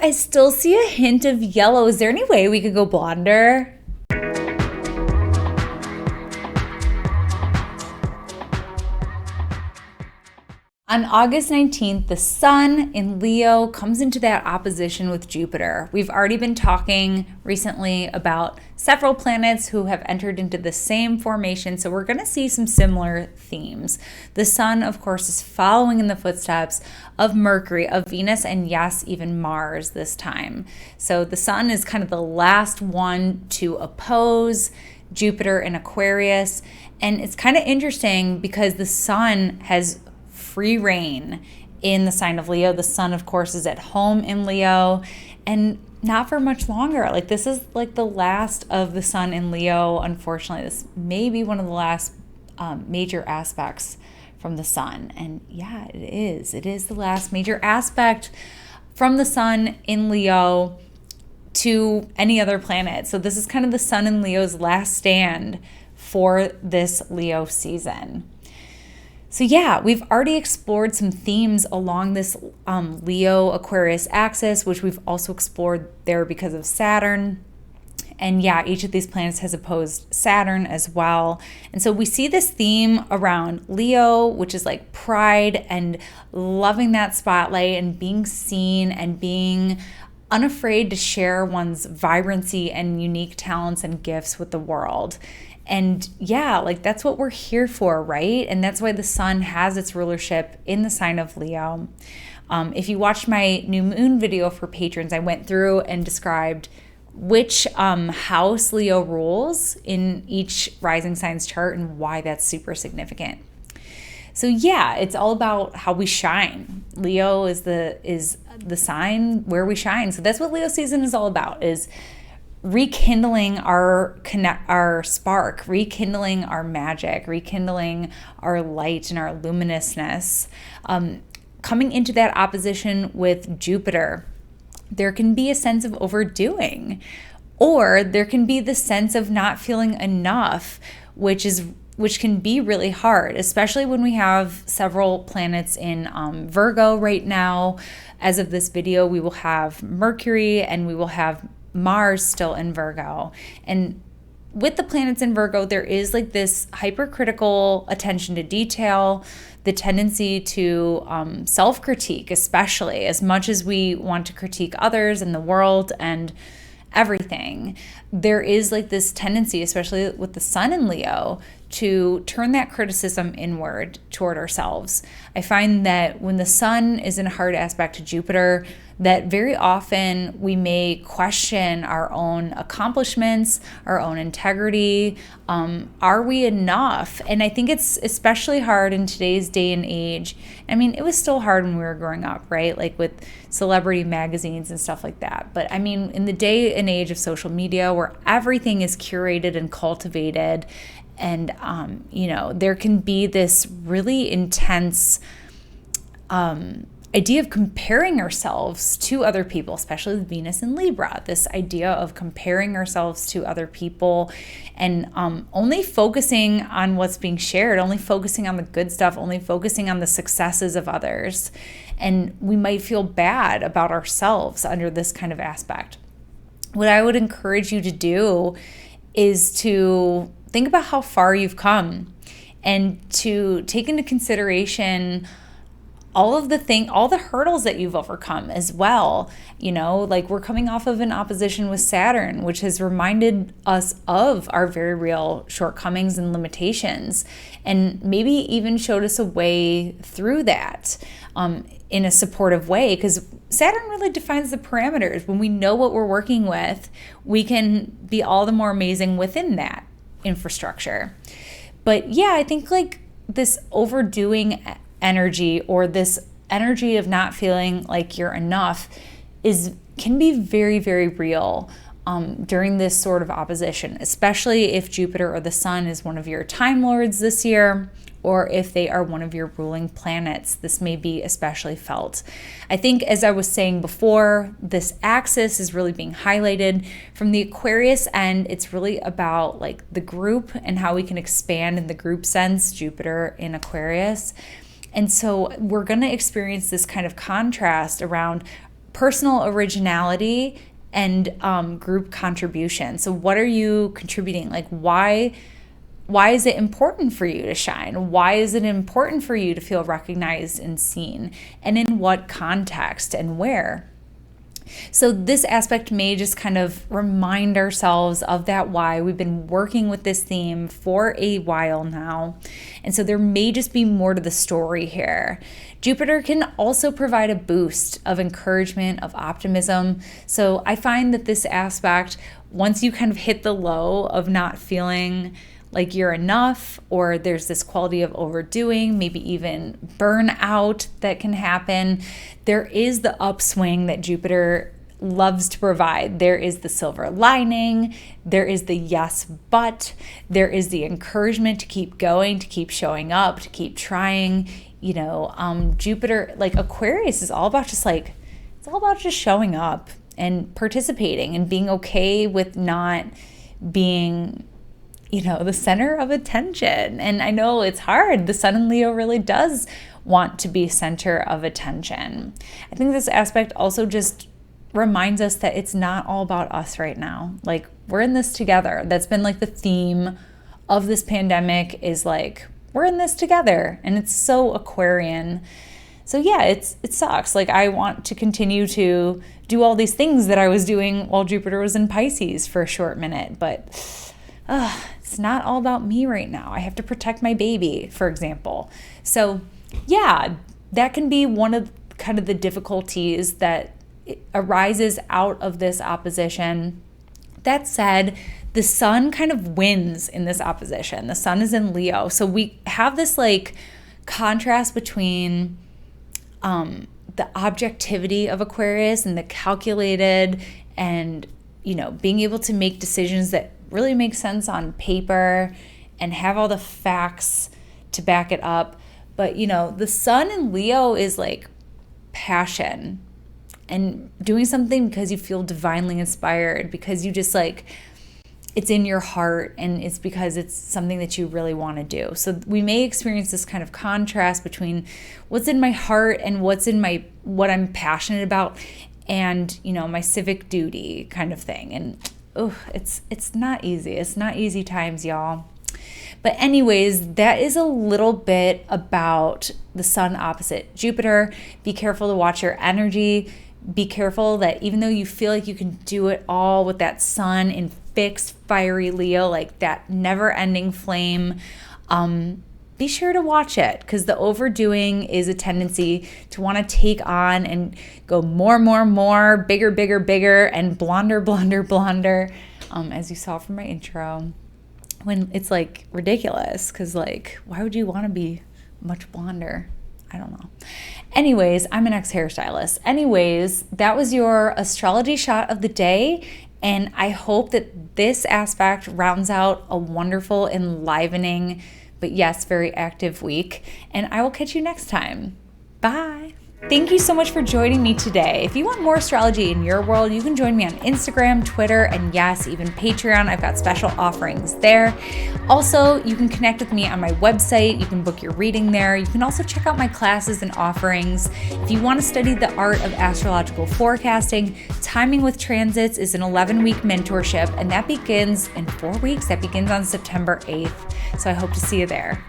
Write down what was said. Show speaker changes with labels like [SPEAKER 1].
[SPEAKER 1] I still see a hint of yellow. Is there any way we could go blonder? On August 19th, the sun in Leo comes into that opposition with Jupiter. We've already been talking recently about several planets who have entered into the same formation, so we're going to see some similar themes. The sun, of course, is following in the footsteps of Mercury, of Venus, and yes, even Mars this time. So the sun is kind of the last one to oppose Jupiter in Aquarius, and it's kind of interesting because the sun has free reign in the sign of Leo. The sun, of course, is at home in Leo, and not for much longer. Like, this is like the last of the sun in Leo. Unfortunately, this may be one of the last major aspects from the sun. And yeah, it is. It is the last major aspect from the sun in Leo to any other planet. So this is kind of the sun in Leo's last stand for this Leo season. So yeah, we've already explored some themes along this Leo-Aquarius axis, which we've also explored there because of Saturn. And yeah, each of these planets has opposed Saturn as well. And so we see this theme around Leo, which is like pride and loving that spotlight and being seen and being unafraid to share one's vibrancy and unique talents and gifts with the world. And yeah, like that's what we're here for, right? And that's why the sun has its rulership in the sign of Leo. If you watched my new moon video for patrons, I went through and described which house Leo rules in each rising sign's chart and why that's super significant. So yeah, it's all about how we shine. Leo is the sign where we shine. So that's what Leo season is all about, is rekindling our spark, rekindling our magic, rekindling our light and our luminousness. Coming into that opposition with Jupiter, there can be a sense of overdoing, or there can be the sense of not feeling enough, which can be really hard, especially when we have several planets in Virgo right now. As of this video, we will have Mercury and we will have Mars still in Virgo. And with the planets in Virgo, there is like this hypercritical attention to detail, the tendency to self-critique, especially as much as we want to critique others and the world and everything. There is like this tendency, especially with the sun in Leo, to turn that criticism inward toward ourselves. I find that when the sun is in a hard aspect to Jupiter, that very often we may question our own accomplishments, our own integrity. Are we enough? And I think it's especially hard in today's day and age. I mean, it was still hard when we were growing up, right? Like with celebrity magazines and stuff like that. But I mean, in the day and age of social media where everything is curated and cultivated, and, there can be this really intense idea of comparing ourselves to other people, especially with Venus and Libra, this idea of comparing ourselves to other people and only focusing on what's being shared, only focusing on the good stuff, only focusing on the successes of others. And we might feel bad about ourselves under this kind of aspect. What I would encourage you to do is to think about how far you've come and to take into consideration all the hurdles that you've overcome as well. Like we're coming off of an opposition with Saturn, which has reminded us of our very real shortcomings and limitations, and maybe even showed us a way through that in a supportive way, because Saturn really defines the parameters. When we know what we're working with, we can be all the more amazing within that infrastructure. But yeah, I think like this overdoing energy, or this energy of not feeling like you're enough, can be very, very real during this sort of opposition, especially if Jupiter or the sun is one of your time lords this year, or if they are one of your ruling planets. This may be especially felt. I think, as I was saying before, this axis is really being highlighted from the Aquarius end. It's really about like the group and how we can expand in the group sense, Jupiter in Aquarius. And so we're going to experience this kind of contrast around personal originality and group contribution. So what are you contributing? Like, why is it important for you to shine? Why is it important for you to feel recognized and seen? And in what context and where? So this aspect may just kind of remind ourselves of that why. We've been working with this theme for a while now. And so there may just be more to the story here. Jupiter can also provide a boost of encouragement, of optimism. So I find that this aspect, once you kind of hit the low of not feeling like you're enough, or there's this quality of overdoing, maybe even burnout that can happen, there is the upswing that Jupiter loves to provide. There is the silver lining, there is the yes, but there is the encouragement to keep going, to keep showing up, to keep trying. Jupiter, like Aquarius, is all about it's all about just showing up and participating and being okay with not being the center of attention. And I know it's hard. The Sun in Leo really does want to be center of attention. I think this aspect also just reminds us that it's not all about us right now. Like, we're in this together. That's been like the theme of this pandemic, is like, we're in this together. And it's so Aquarian. So yeah, it sucks. Like, I want to continue to do all these things that I was doing while Jupiter was in Pisces for a short minute, but it's not all about me right now. I have to protect my baby, for example. So yeah, that can be one of kind of the difficulties that arises out of this opposition. That said, the Sun kind of wins in this opposition. The Sun is in Leo. So we have this like contrast between the objectivity of Aquarius and the calculated and, being able to make decisions that really make sense on paper and have all the facts to back it up. But, the Sun in Leo is like passion and doing something because you feel divinely inspired, because you just like, it's in your heart, and it's because it's something that you really want to do. So we may experience this kind of contrast between what's in my heart and what I'm passionate about, and, my civic duty kind of thing. And it's not easy. It's not easy times, y'all. But anyways, that is a little bit about the Sun opposite Jupiter. Be careful to watch your energy. Be careful that even though you feel like you can do it all with that Sun in fixed, fiery Leo, like that never-ending flame, be sure to watch it, because the overdoing is a tendency to want to take on and go more, bigger, and blonder, as you saw from my intro, when it's like ridiculous, because like, why would you want to be much blonder? I don't know. Anyways, I'm an ex-hairstylist. Anyways, that was your astrology shot of the day. And I hope that this aspect rounds out a wonderful, enlivening, but yes, very active week. And I will catch you next time. Bye. Thank you so much for joining me today. If you want more astrology in your world, you can join me on Instagram, Twitter, and yes, even Patreon. I've got special offerings there. Also, you can connect with me on my website. You can book your reading there. You can also check out my classes and offerings. If you want to study the art of astrological forecasting, Timing with Transits is an 11-week mentorship, and that begins in 4 weeks. That begins on September 8th. So I hope to see you there.